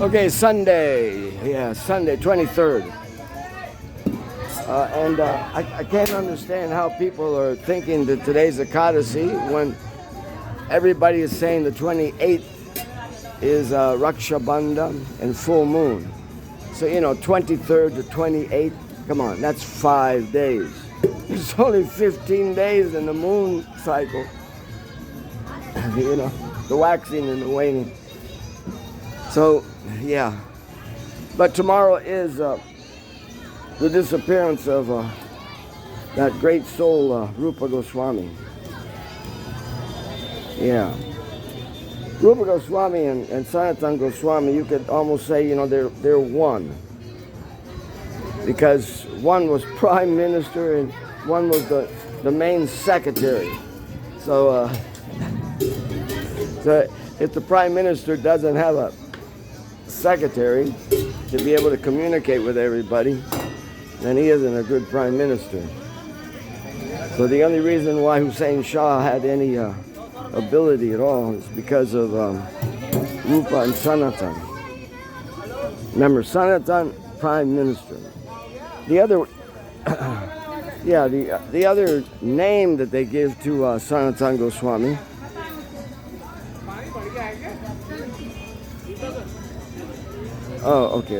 Okay, Sunday. Yeah, Sunday, 23rd. I can't understand how people are thinking that today's Ekadasi when everybody is saying the 28th is Raksha Bandhan and full moon. So, 23rd to 28th, come on, that's 5 days. There's only 15 days in the moon cycle. The waxing and the waning. So, yeah. But tomorrow is the disappearance of that great soul, Rupa Goswami. Yeah. Rupa Goswami and Sanatana Goswami, you could almost say, they're one. Because one was prime minister and one was the main secretary. So, so if the prime minister doesn't have a secretary to be able to communicate with everybody, then he isn't a good prime minister. So the only reason why Hussein Shah had any ability at all is because of Rupa and Sanatan. Remember, Sanatan, prime minister. The other, the other name that they give to Sanatana Goswami. Oh, okay.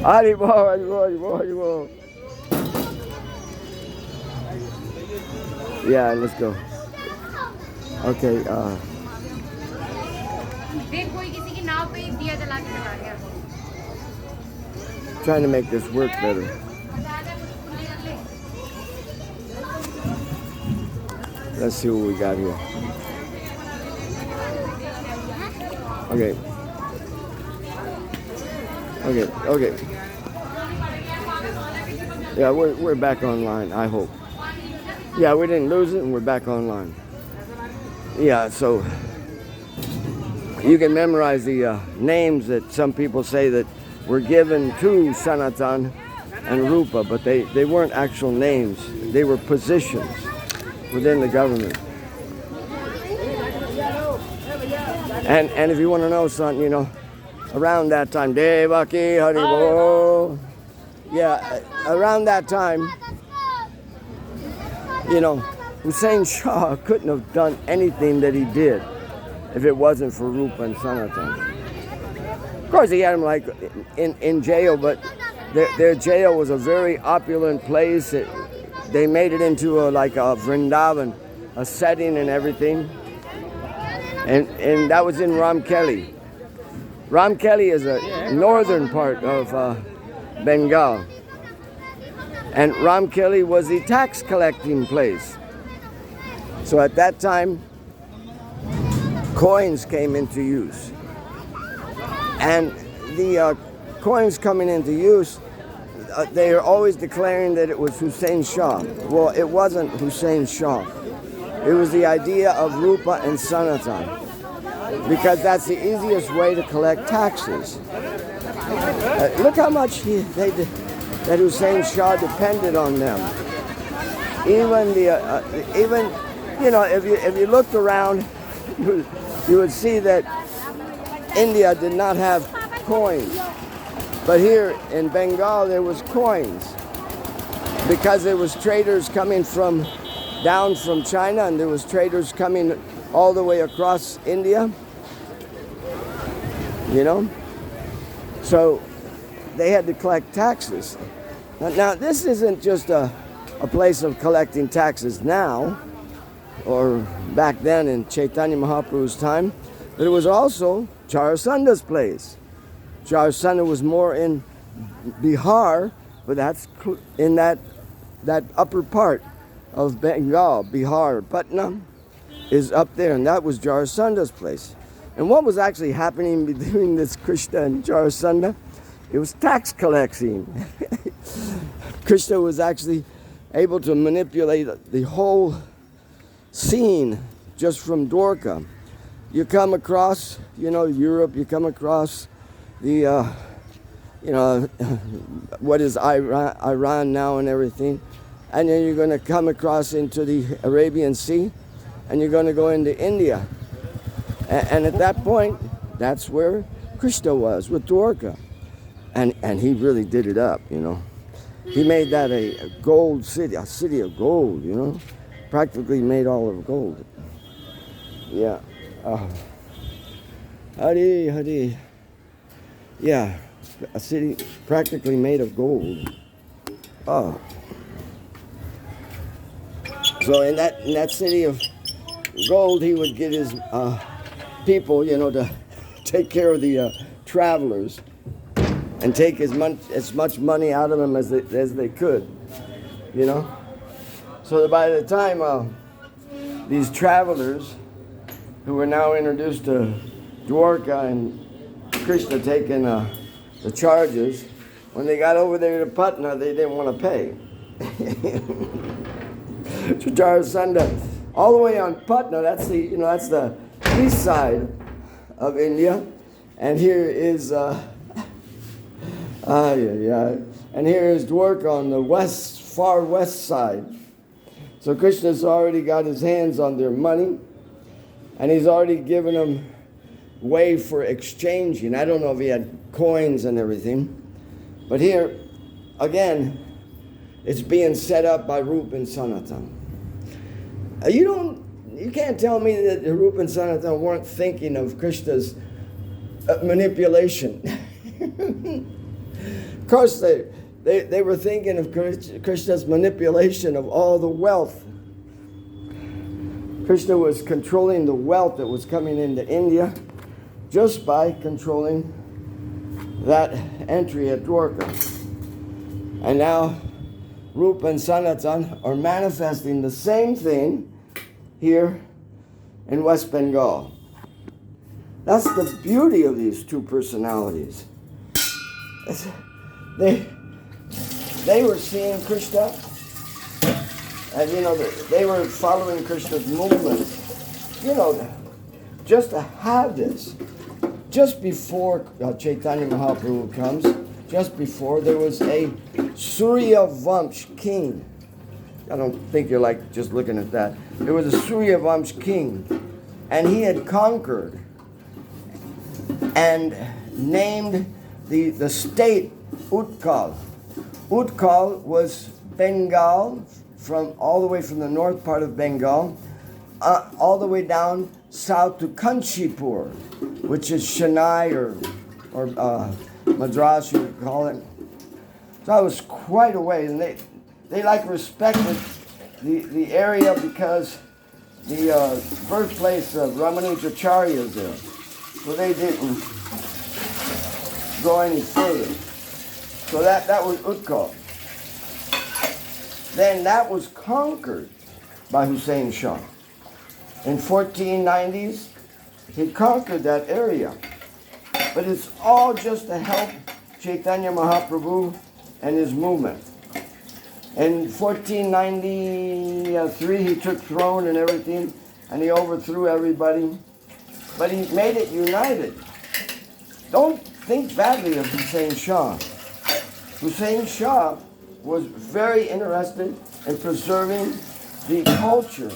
Haribol, Haribol. Yeah, let's go. Okay. Trying to make this work better. Let's see what we got here. Okay. Yeah, we're back online, I hope. Yeah, we didn't lose it and we're back online. Yeah, so you can memorize the names that some people say that were given to Sanatan and Rupa, but they weren't actual names. They were positions within the government. And if you want to know something, around that time, Devaki Haribol, yeah, around that time, Hussein Shah couldn't have done anything that he did if it wasn't for Rupa and Sanatan. Of course, he had them like in jail, but their jail was a very opulent place. They made it into like a Vrindavan, a setting and everything. And that was in Ramkeli. Ramkeli is a northern part of Bengal. And Ramkeli was the tax collecting place. So at that time, coins came into use. And the coins coming into use, they are always declaring that it was Hussein Shah. Well, it wasn't Hussein Shah. It was the idea of Rupa and Sanatan, because that's the easiest way to collect taxes. Look how much that Hussein Shah depended on them. Even if you looked around, you would see that India did not have coins, but here in Bengal there was coins, because there was traders coming down from China, and there was traders coming all the way across India. So they had to collect taxes. Now this isn't just a place of collecting taxes now, or back then in Chaitanya Mahaprabhu's time, but it was also Jarasanda's place. Jarasandha was more in Bihar, but that's in that upper part of Bengal, Bihar. Patna is up there, and that was Jarasanda's place. And what was actually happening between this Krishna and Jarasandha? It was tax collecting. Krishna was actually able to manipulate the whole scene just from Dwarka. You come across, Europe, you come across the, what is Iran now and everything. And then you're going to come across into the Arabian Sea, and you're going to go into India. And at that point, that's where Krishna was with Dwarka. And he really did it up, you know. He made that a gold city, a city of gold, you know. Practically made all of gold. Yeah. Hari, Hari. Yeah, a city practically made of gold. Oh. So in that city of gold, he would get his people, you know, to take care of the travelers and take as much money out of them as they could, you know. So that by the time these travelers, who were now introduced to Dwarka and Krishna taking the charges, when they got over there to Patna, they didn't want to pay. So Jarasandha, all the way on Patna, that's the east side of India, and here is and here is Dwarka on the far west side. So Krishna's already got his hands on their money, and he's already given them way for exchanging. I don't know if he had coins and everything, but here, again, it's being set up by Rupa and Sanatan. You can't tell me that Rupa and Sanatan weren't thinking of Krishna's manipulation. Of course, they were thinking of Krishna's manipulation of all the wealth. Krishna was controlling the wealth that was coming into India just by controlling that entry at Dwarka. And now Rupa and Sanatan are manifesting the same thing here in West Bengal. That's the beauty of these two personalities. They were seeing Krishna, and you know, they were following Krishna's movements. You know, just to have this, just before Chaitanya Mahaprabhu comes, just before, there was a Surya Vamsh king. I don't think you're like just looking at that. There was a Surya Vamsh king, and he had conquered and named the state Utkal. Utkal was Bengal, from all the way from the north part of Bengal, all the way down south to Kanchipur, which is Chennai or Madras, you would call it. So I was quite a way, and they like respected the area because the birthplace of Ramanujacharya is there. So they didn't go any further. So that was Utkal. Then that was conquered by Hussein Shah. In 1490s, he conquered that area. But it's all just to help Chaitanya Mahaprabhu and his movement. In 1493, he took throne and everything, and he overthrew everybody. But he made it united. Don't think badly of Hussein Shah. Hussein Shah was very interested in preserving the culture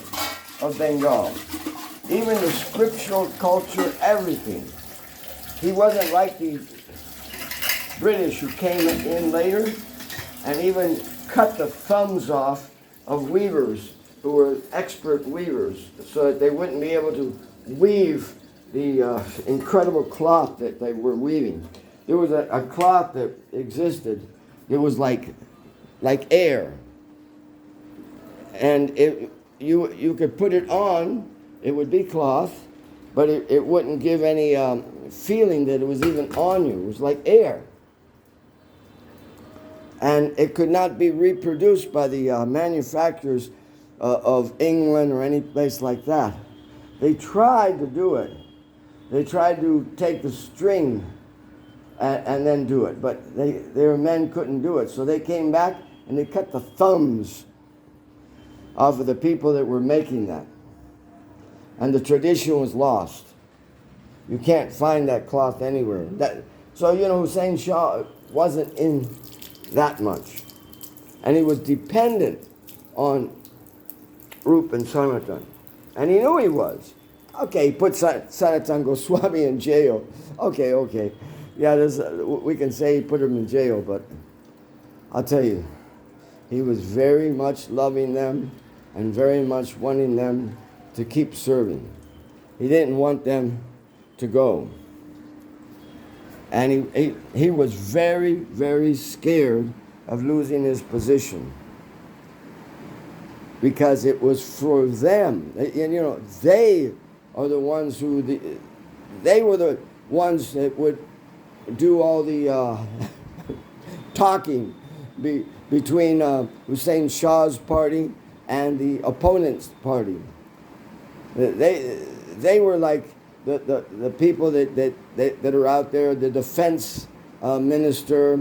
of Bengal, even the scriptural culture, everything. He wasn't like the British who came in later and even cut the thumbs off of weavers who were expert weavers so that they wouldn't be able to weave the incredible cloth that they were weaving. There was a cloth that existed. It was like air. And you could put it on, it would be cloth, but it wouldn't give any feeling that it was even on you. It was like air. And it could not be reproduced by the manufacturers of England or any place like that. They tried to do it. They tried to take the string and then do it, but their men couldn't do it. So they came back and they cut the thumbs off of the people that were making that. And the tradition was lost. You can't find that cloth anywhere. So, you know, Hussein Shah wasn't in that much. And he was dependent on Rupa and Sanatan. And he knew he was. Okay, he put Sanatan Goswami in jail. Okay. Yeah, we can say he put him in jail, but I'll tell you, he was very much loving them and very much wanting them to keep serving. He didn't want them to go. And he was very, very scared of losing his position, because it was for them. And they are the ones they were the ones that would do all the talking between Hussein Shah's party and the opponent's party. They were like the people that are out there, the defense minister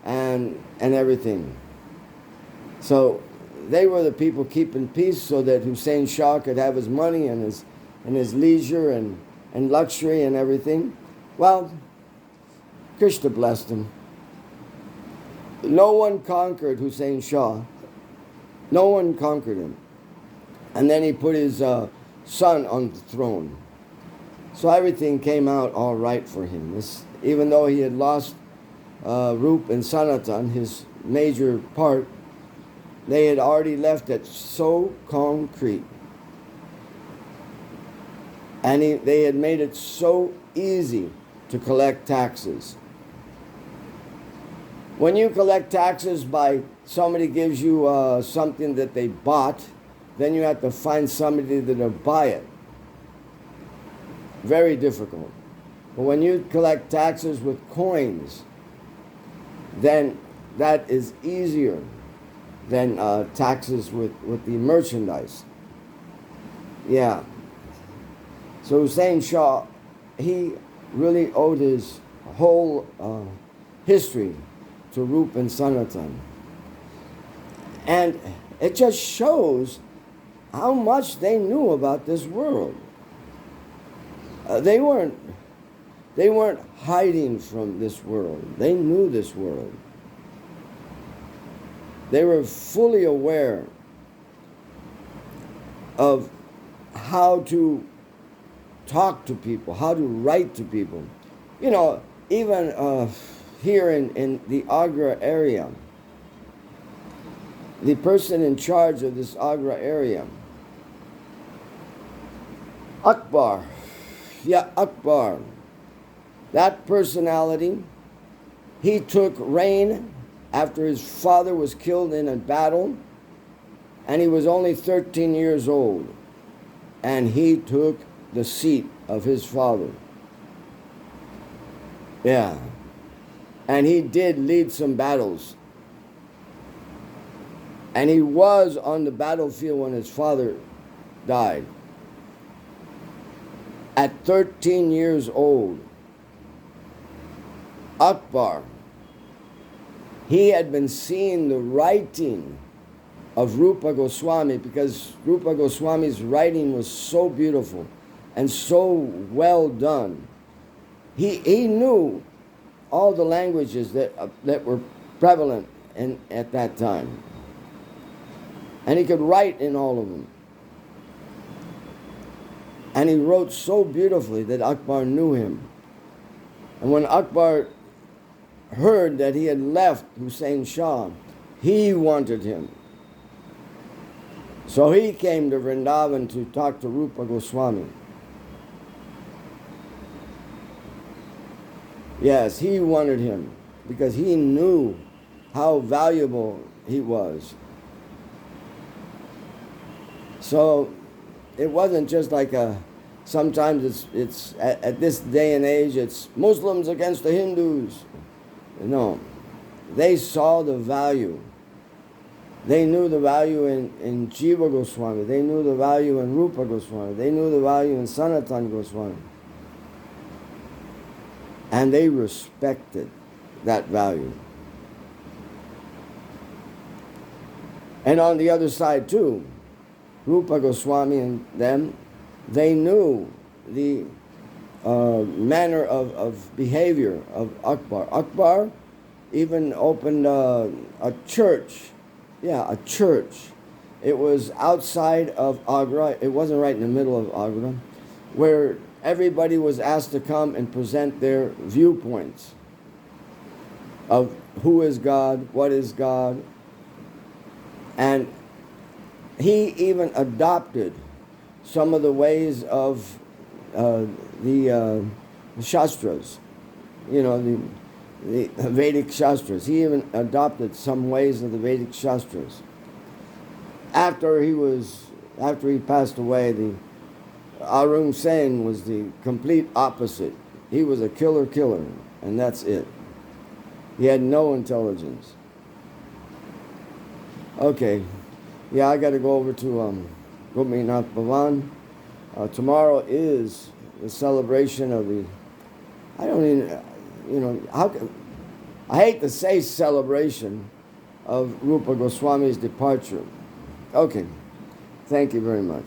and everything. So they were the people keeping peace so that Hussein Shah could have his money and his leisure and luxury and everything. Well, Krishna blessed him. No one conquered Hussein Shah. No one conquered him. And then he put his son on the throne. So everything came out all right for him. Even though he had lost Rup and Sanatan, his major part, they had already left it so concrete. And they had made it so easy to collect taxes. When you collect taxes by somebody gives you something that they bought, then you have to find somebody that'll buy it. Very difficult. But when you collect taxes with coins, then that is easier than taxes with the merchandise. Yeah. So Hussein Shah, he really owed his whole history to Rup and Sanatan. And it just shows how much they knew about this world. They weren't hiding from this world. They knew this world. They were fully aware of how to talk to people, how to write to people. Even here in the Agra area, the person in charge of this Agra area, Akbar, that personality, he took reign after his father was killed in a battle, and he was only 13 years old, and he took the seat of his father. Yeah. And he did lead some battles. And he was on the battlefield when his father died. At 13 years old, Akbar, he had been seeing the writing of Rupa Goswami, because Rupa Goswami's writing was so beautiful and so well done. He knew all the languages that were prevalent at that time. And he could write in all of them. And he wrote so beautifully that Akbar knew him. And when Akbar heard that he had left Hussein Shah, he wanted him. So he came to Vrindavan to talk to Rupa Goswami. Yes, he wanted him because he knew how valuable he was. So it wasn't just like sometimes it's at this day and age, it's Muslims against the Hindus. No, they saw the value. They knew the value in Jiva Goswami. They knew the value in Rupa Goswami. They knew the value in Sanatan Goswami. And they respected that value. And on the other side too, Rupa Goswami and them, they knew the manner of behavior of Akbar. Akbar even opened a church. Yeah, a church. It was outside of Agra. It wasn't right in the middle of Agra. where everybody was asked to come and present their viewpoints of who is God, what is God. And he even adopted some of the ways of the Shastras, you know, the Vedic Shastras. He even adopted some ways of the Vedic Shastras. After he passed away, the Arun Sen was the complete opposite. He was a killer, and that's it. He had no intelligence. Okay, yeah, I got to go over to Gopinath Bhavan. Tomorrow is the celebration of the, I don't even, you know, I hate to say celebration of Rupa Goswami's departure. Okay, thank you very much.